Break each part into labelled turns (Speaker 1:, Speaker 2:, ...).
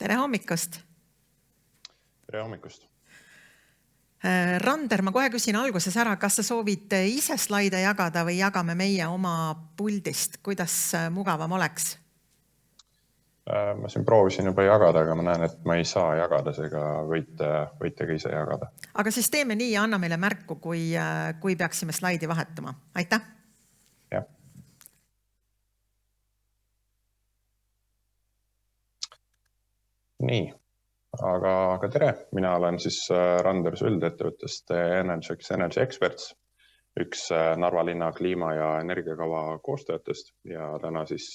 Speaker 1: Tere hommikust!
Speaker 2: Tere hommikust!
Speaker 1: Rander, ma kohe küsin alguses ära, kas sa soovid ise slaide jagada või jagame meie oma puldist? Kuidas mugavam oleks?
Speaker 2: Ma siin proovisin juba jagada, aga ma näen, et ma ei saa jagada, seega võite ka ise jagada.
Speaker 1: Aga siis teeme nii ja anna meile märku, kui peaksime slaidi vahetama. Aitäh!
Speaker 2: Jah. Nii, aga tere! Mina olen siis Rander Süld ettevõttest Energix Energy Experts, üks Narva linna kliima- ja energiakava koostajatest ja täna siis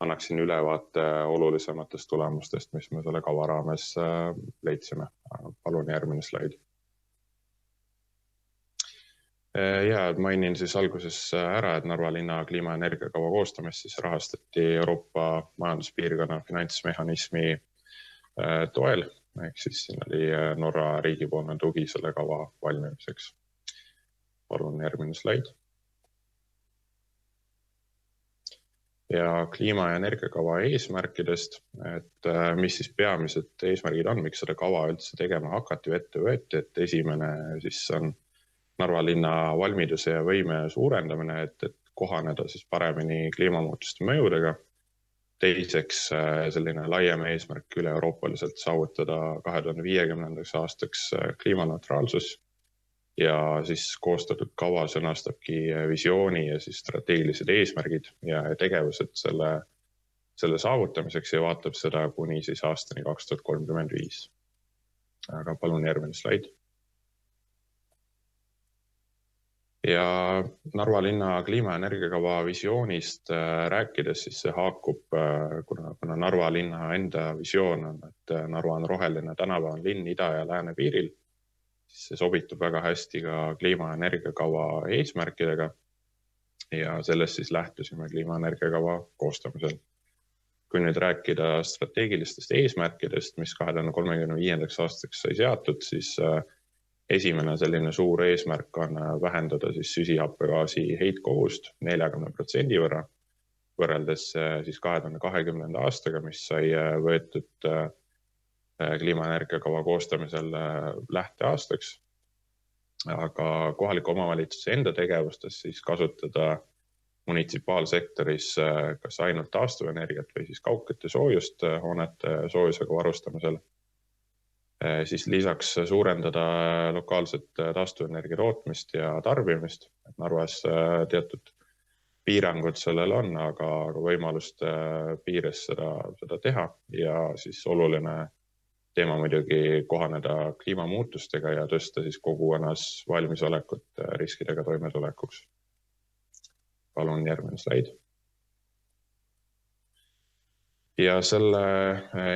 Speaker 2: annaksin ülevaate olulisematest tulemustest, mis me selle kava raames leidsime. Palun järgmine slaid. Ja mainin siis alguses ära, et Narva linna kliima- ja energiakava koostamist siis rahastati Euroopa majanduspiirkonna finantsmehhanismi toel, ehk siis siin oli Norra riigipoolne tugi selle kava valmimiseks. Palun järgmine slaid. Ja kliima- ja energiakava eesmärkidest, et mis siis peamised eesmärgid on, miks seda kava üldse tegema hakati või ette võeti, et esimene siis on Narva linna valmiduse ja võime suurendamine, et kohaneda siis paremini kliimamuutuste mõjudega. Teiseks selline laiem eesmärk üle euroopaliselt saavutada 2050. aastaks kliimaneutraalsus. Ja siis koostatud kava sõnastabki visiooni ja siis strateegilised eesmärgid ja tegevused selle saavutamiseks ja vaatab seda kuni siis aastani 2035. Aga palun järgmine slaid. Ja Narva linna kliima- ja energiakava visioonist rääkides siis see haakub, kuna Narva linna enda visioon on, et Narva on roheline tänapäeval linn ida- ja lääne piiril, siis see sobitub väga hästi ka kliima- ja energiakava eesmärkidega ja sellest siis lähtusime kliima- ja energiakava koostamisel. Kui nüüd rääkida strateegilistest eesmärkidest, mis 2035. aastaks sai seatud, siis esimene selline suur eesmärk on vähendada siis süsihappegaasi heitkogust 40% võrra, võrreldes siis 2020. aastaga, mis sai võetud kliima- ja energiakava koostamisel lähteaastaks. Aga kohaliku omavalitsuse enda tegevustes siis kasutada munitsipaalsektoris kas ainult taastuvenergiat või siis kaugkütte soojust hoonete soojusega varustamisel. Siis lisaks suurendada lokaalset taastuvenergia tootmist ja tarbimist. Narvas teatud piirangud sellel on, aga võimalust piires seda teha ja siis oluline teema muidugi kohaneda kliimamuutustega ja tõsta siis kogukonnas valmisolekut riskidega toimetulekuks. Palun järgmine slaid. Ja selle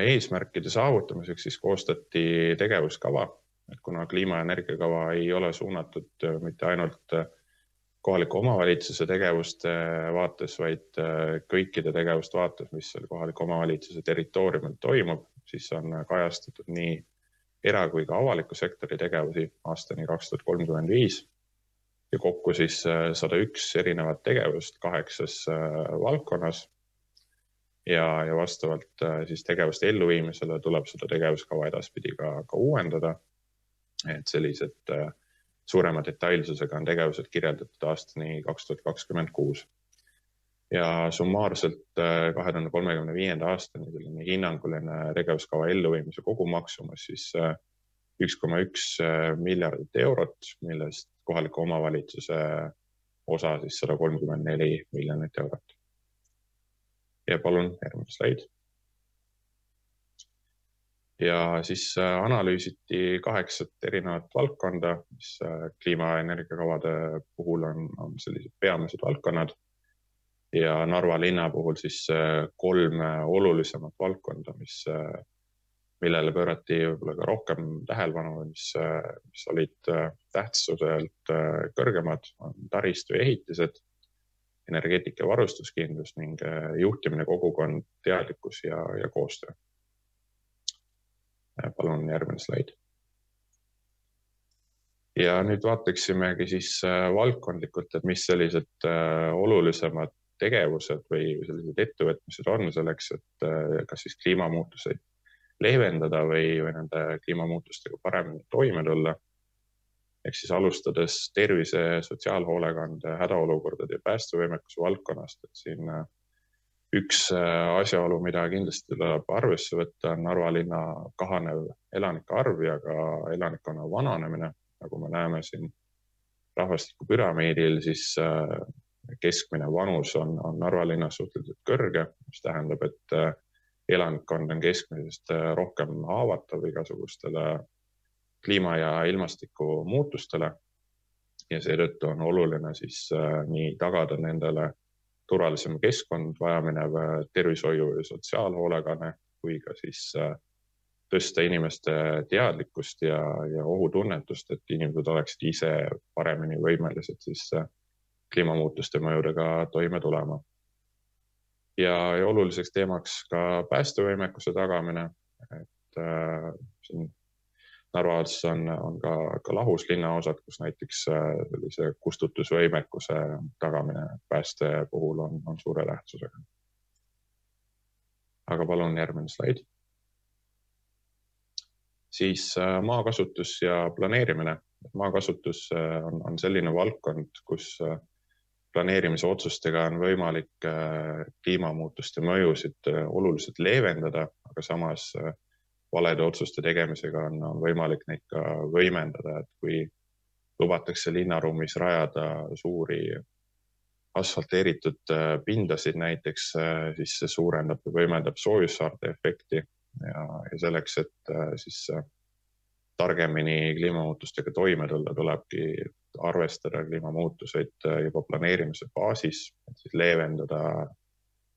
Speaker 2: eesmärkide saavutamiseks siis koostati tegevuskava, et kuna kliima- ja energiakava ei ole suunatud mitte ainult kohaliku omavalitsuse tegevuste vaates, vaid kõikide tegevuste vaates, mis seal kohaliku omavalitsuse territooriumil toimub, siis on kajastatud nii era- kui ka avaliku sektori tegevusi aastani 2035 ja kokku siis 101 erinevat tegevust 8 valdkonnas ja vastavalt siis tegevuste elluviimisele tuleb seda tegevuskava edaspidi ka uuendada, et sellised suurema detailsusega on tegevused kirjeldatud aastani 2026. Ja summaarselt 2035. aastani selline hinnanguline tegevuskava elluviimise kogumaksumus siis 1,1 miljardit eurot, millest kohaliku omavalitsuse osa siis 134 miljonit eurot. Ja palun järgmine slaid. Ja siis analüüsiti 8 erinevat valdkonda, mis kliima- ja energiakavade puhul on sellised peamised valdkonnad. Ja Narva linna puhul siis 3 olulisemat valdkonda, millele pöörati võib-olla ka rohkem tähelepanu, mis olid tähtsuselt kõrgemad, on taristu ja ehitised, energeetika varustuskindlus ning juhtimine, kogukond, teadlikkus ja koostöö. Palun järgmine slaid. Ja nüüd vaataksimegi siis valdkondlikult, et mis sellised olulisemad tegevused või sellised ettevõtmised on selleks, et kas siis kliimamuutuseid leevendada või nende kliimamuutustega paremini toime tulla. Ehk siis alustades tervise, sotsiaalhoolekande, hädaolukordade ja päästevõimekuse valdkonnast, et siin üks asjaolu, mida kindlasti tuleb arvesse võtta, on Narva linna kahanev elanike arv ja ka elanikkonna vananemine. Nagu me näeme siin rahvastikupüramiidil, siis keskmine vanus on Narva linnas suhteliselt kõrge, mis tähendab, et elanikkond on keskmisest rohkem haavatav igasugustele kliima- ja ilmastiku muutustele ja seetõttu on oluline siis nii tagada nendele turvalisem keskkond, vajaminev tervishoiu ja sotsiaalhoolekanne, kui ka siis tõsta inimeste teadlikkust ja ohutunnetust, et inimesed oleksid ise paremini võimelised siis kliimamuutuste mõjudega toime tulema. Ja oluliseks teemaks ka päästevõimekuse tagamine, et siin Narvas on ka lahus linnaosad, kus näiteks sellise kustutusvõimekuse tagamine pääste puhul on suure tähtsusega. Aga palun järgmine slaid. Siis maakasutus ja planeerimine. Maakasutus on selline valdkond, kus planeerimise otsustega on võimalik kliimamuutuste mõjusid oluliselt leevendada, aga samas valede otsuste tegemisega on võimalik neid ka võimendada, et kui lubatakse linnaruumis rajada suuri asfalteeritud pindasid näiteks, siis see suurendab ja võimendab soojussaarte efekti ja selleks, et siis targemini kliimamuutustega toime tulla, tulebki arvestada kliimamuutuseid juba planeerimise faasis, et siis leevendada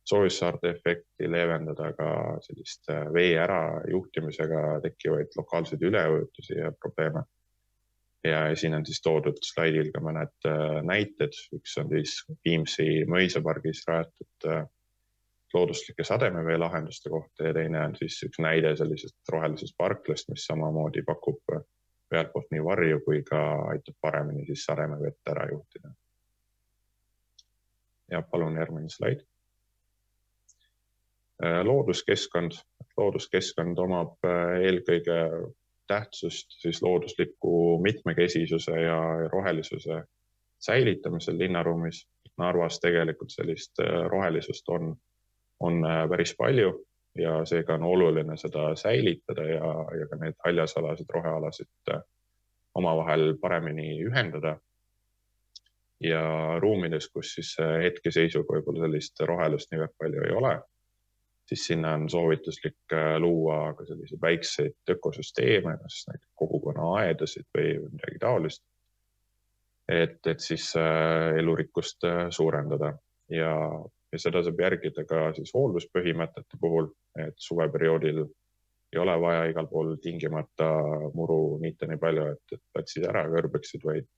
Speaker 2: soojussaarte efekti, leevendada ka sellist vee ärajuhtimisega tekkivaid lokaalseid üleujutusi ja probleeme. Ja siin on siis toodud slaidil ka mõned näited. Üks on siis Viimsi mõisapargis rajatud looduslike sademevee lahenduste kohta ja teine on siis üks näide sellisest rohelisest parklast, mis samamoodi pakub ühelt poolt nii varju kui ka aitab paremini siis sademevett ära juhtida. Ja palun järgmine slaid. Looduskeskkond omab eelkõige tähtsust siis loodusliku mitmekesisuse ja rohelisuse säilitamisel linnaruumis. Narvas tegelikult sellist rohelisust on päris palju ja seega on oluline seda säilitada ja ka need haljasalasid, rohealasid omavahel paremini ühendada. Ja ruumides, kus siis hetkeseisuga võib-olla sellist rohelust nii väga palju ei ole, siis sinna on soovituslik luua ka selliseid väikseid ökosüsteeme, kas näiteks kogukonna aedasid või midagi taolist, et siis elurikkust suurendada. Ja seda saab järgida ka siis hoolduspõhimõtete puhul, et suveperioodil ei ole vaja igal pool tingimata muru niita nii palju, et platsid ära kõrbeksid, vaid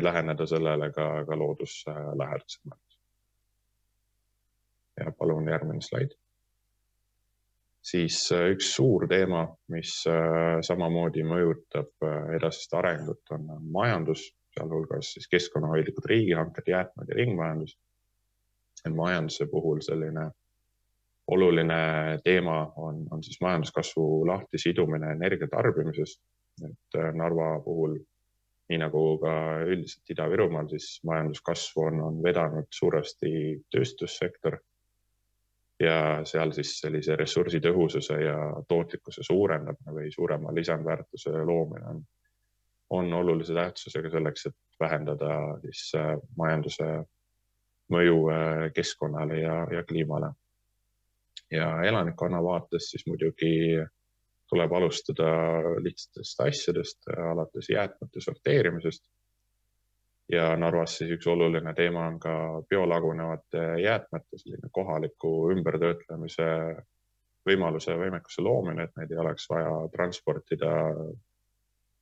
Speaker 2: läheneda sellele ka looduslähedasemalt. Ja palun järgmine slaid. Siis üks suur teema, mis samamoodi mõjutab edasist arengut, on majandus, sealhulgas siis keskkonnahoidlikud riigihanked, jäätmed ja ringmajandus. Majanduse puhul selline oluline teema on siis majanduskasvu lahtisidumine energia tarbimises. Et Narva puhul, nii nagu ka üldiselt Ida-Virumaal, siis majanduskasvu on vedanud suuresti tööstussektor ja seal siis sellise ressursitõhususe ja tootlikkuse suurendamine või suurema lisandväärtuse loomine on olulise tähtsusega selleks, et vähendada siis majanduse mõju keskkonnale ja kliimale. Ja elanikkonna vaates siis muidugi tuleb alustada lihtsatest asjadest, alates jäätmete sorteerimisest. Ja Narvas siis üks oluline teema on ka biolagunevate jäätmete kohaliku ümbertöötlemise võimaluse võimekuse loomine, et neid ei oleks vaja transportida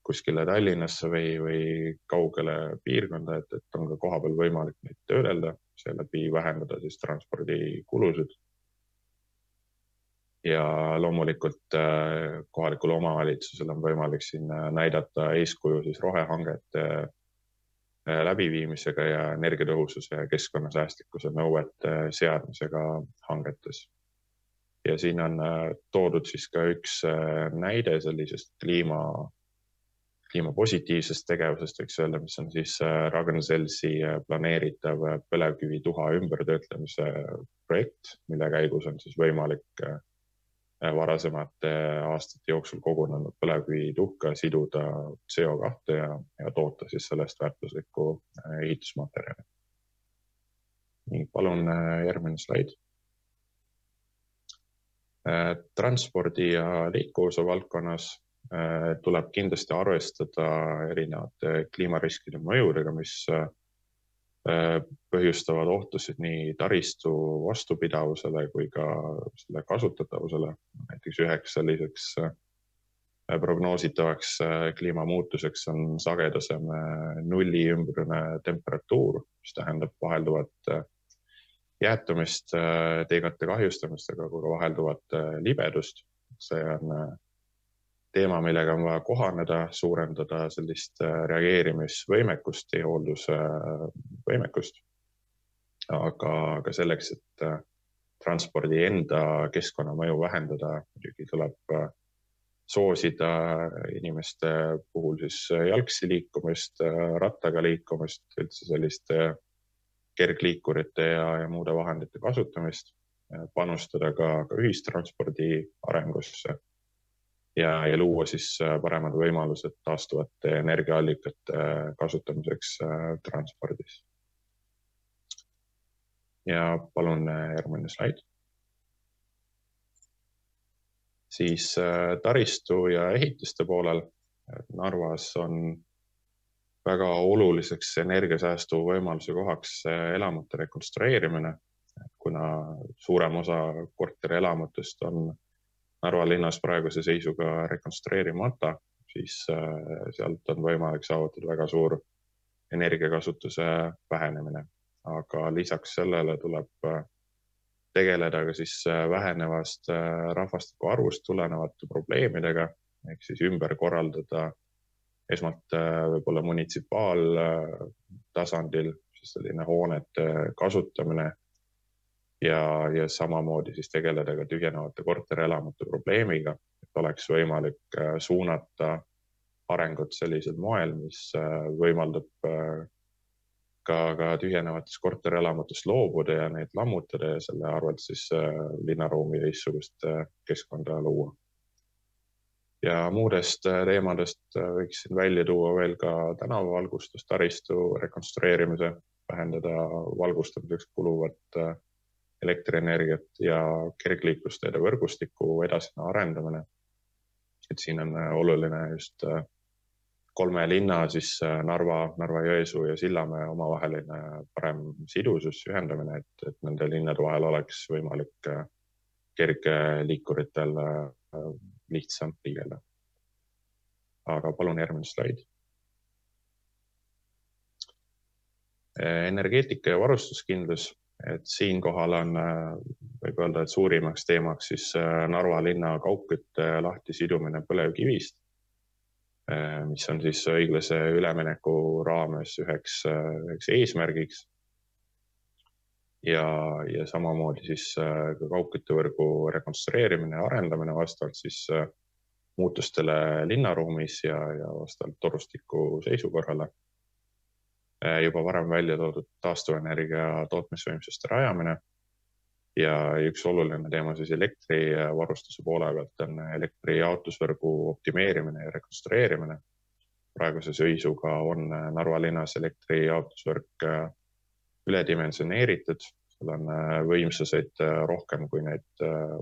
Speaker 2: kuskile Tallinnasse või kaugele piirkonda, et on ka kohapeal võimalik neid töödelda, seeläbi vähendada siis transpordikulusid. Ja loomulikult kohalikul omavalitsusel on võimalik siin näidata eeskuju siis rohehangete läbiviimisega ja energiatõhususe ja keskkonnasäästlikkuse nõuete seadmisega hangetes. Ja siin on toodud siis ka üks näide sellisest kliima positiivsest tegevusest, võiks öelda, mis on siis Ragn-Sellsi planeeritav põlevkivituha ümbertöötlemise projekt, mille käigus on siis võimalik varasemate aastate jooksul kogunenud põlevkivituhka siduda CO2 ja toota siis sellest väärtuslikku ehitusmaterjali. Nii, palun järgmine slaid. Transpordi ja liikuvuse valdkonnas tuleb kindlasti arvestada erinevate kliimariskide mõjudega, mis põhjustavad ohtusid nii taristu vastupidavusele kui ka selle kasutatavusele. Näiteks üheks selliseks prognoositavaks kliimamuutuseks on sagedasem nulli ümbrune temperatuur, mis tähendab vahelduvat jäätumist, teegate kahjustamist, aga ka vahelduvat libedust. See on teema, millega on vaja kohaneda, suurendada sellist reageerimisvõimekust ja hooldusvõimekust. Aga selleks, et transpordi enda keskkonnamõju vähendada, muidugi tuleb soosida inimeste puhul siis jalgsi liikumist, rattaga liikumist, üldse selliste kergliikurite ja muude vahendite kasutamist, panustada ka ühistranspordi arengusse ja luua siis paremad võimalused taastuvate energiaallikate kasutamiseks transpordis. Ja palun järgmine slaid. Siis taristu ja ehitiste poolel Narvas on väga oluliseks energiasäästu võimaluse kohaks elamute rekonstrueerimine, kuna suurem osa korterelamutest on Narva linnas praeguse seisuga rekonstrueerimata, siis sealt on võimalik saavutada väga suur energiakasutuse vähenemine. Aga lisaks sellele tuleb tegeleda ka siis vähenevast rahvastiku arvust tulenevate probleemidega, ehk siis ümber korraldada esmalt võib-olla munitsipaaltasandil selline hoonete kasutamine ja samamoodi siis tegeleda ka tühjenevate korterelamute probleemiga, et oleks võimalik suunata arengut sellisel moel, mis võimaldab ka tühjenevatest korterelamutest loobuda ja neid lammutada ja selle arvelt siis linnaruumi teistsugust keskkonda luua. Ja muudest teemadest võiksin välja tuua veel ka tänavavalgustus, taristu rekonstrueerimise, vähendada valgustamiseks kuluvat elektrienergiat ja kergliiklusteede võrgustiku edasine arendamine. Et siin on oluline just 3 linna, siis Narva-Jõesuu ja Sillamäe omavaheline parem sidusus, ühendamine, et nende linnade vahel oleks võimalik kergliikuritel lihtsam liigele. Aga palun järgmine slaid. Energeetika ja varustuskindlus, et siinkohal on võib öelda, et suurimaks teemaks siis Narva linna kaugkütte lahtisidumine põlevkivist, mis on siis õiglase ülemineku raames üheks eesmärgiks. Ja samamoodi siis ka kaugküttevõrgu rekonstrueerimine ja arendamine vastavalt siis muutustele linnaruumis ja vastavalt torustiku seisukorrale. Juba varem välja toodud taastuvenergia tootmisvõimsuste rajamine ja üks oluline teema siis elektrivarustuse poole pealt on elektri jaotusvõrgu optimeerimine ja rekonstrueerimine. Praeguse seisuga on Narva linnas elektri jaotusvõrk üledimensioneeritud, seal on võimsuseid rohkem, kui neid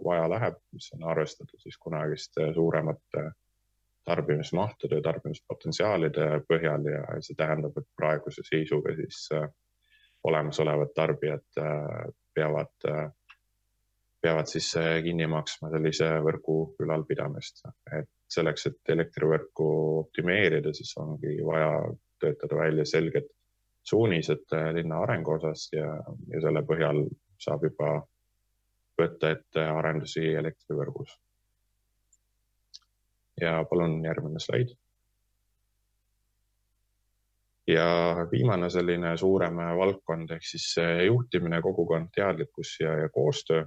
Speaker 2: vaja läheb, mis on arvestatud siis kunagiste suuremate tarbimismahtude ja tarbimispotentsiaalide põhjal ja see tähendab, et praeguse seisuga siis olemasolevad tarbijad peavad siis kinni maksma sellise võrgu ülalpidamist. Et selleks, et elektrivõrku optimeerida, siis ongi vaja töötada välja selged suunised linna arengu osas ja selle põhjal saab juba võtta ette arendusi elektrivõrgus. Ja palun järgmine slaid. Ja viimane selline suurem valdkond ehk siis juhtimine, kogukond, teadlikkus ja koostöö.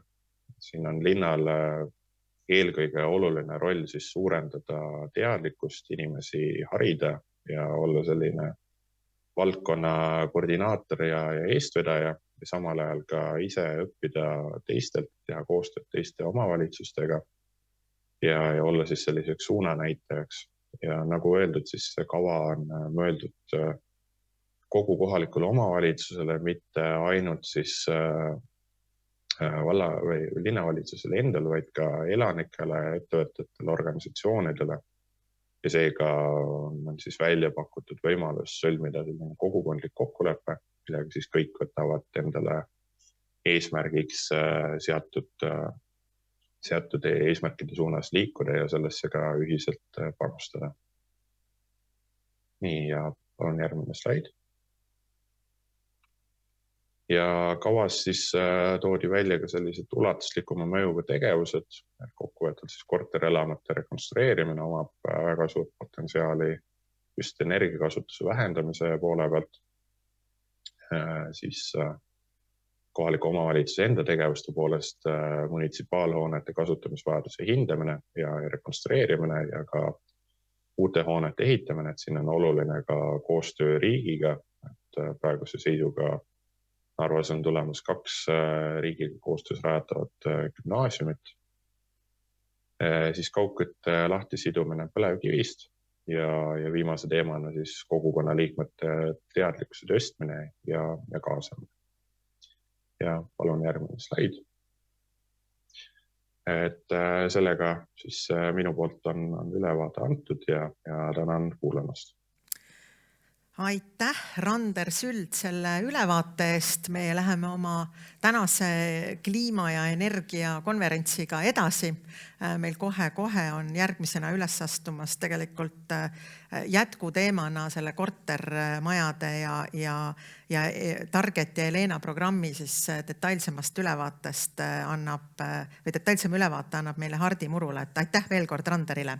Speaker 2: siin on linnal eelkõige oluline roll siis suurendada teadlikkust, inimesi harida ja olla selline valdkonna koordinaator ja eestvedaja ja samal ajal ka ise õppida teistelt, teha koostööd teiste omavalitsustega ja olla siis selliseks suunanäitajaks. Ja nagu öeldud, siis see kava on mõeldud kogu kohalikule omavalitsusele, mitte ainult siis valla või linnavalitsusele endale, vaid ka elanikele, ettevõtetele, organisatsioonidele. Ja seega on siis välja pakutud võimalus sõlmida selline kogukondlik kokkulepe, millega siis kõik võtavad endale eesmärgiks seatud eesmärkide suunas liikuda ja sellesse ka ühiselt panustada. Nii, ja palun järgmine slaid. Ja kavas siis toodi välja ka sellised ulatuslikuma mõjuga tegevused, kokkuvõttes siis korterelamute rekonstrueerimine omab väga suurt potentsiaali just energiakasutuse vähendamise poole pealt. Siis kohaliku omavalitsuse enda tegevuste poolest munitsipaalhoonete kasutamisvajaduse hindamine ja rekonstrueerimine ja ka uute hoonete ehitamine, et siin on oluline ka koostöö riigiga, et praeguse seisuga Narvas on tulemas 2 riigiga koostöös rajatavat gümnaasiumit. Siis kaugkütte lahtisidumine põlevkivist ja viimase teemana siis kogukonna liikmete teadlikkuse tõstmine ja kaasamine. Ja palun järgmine slaid. Et sellega siis minu poolt on ülevaade antud ja tänan kuulamast.
Speaker 1: Aitäh, Rander Süld, selle ülevaate eest. Me läheme oma tänase kliima ja energia konverentsiga edasi. Meil kohe on järgmisena üles astumas tegelikult jätkuteemana selle kortermajade ja Target ja Helena programmi siis detailsem ülevaate annab meile Hardi Murula. Et aitäh veel kord Randerile.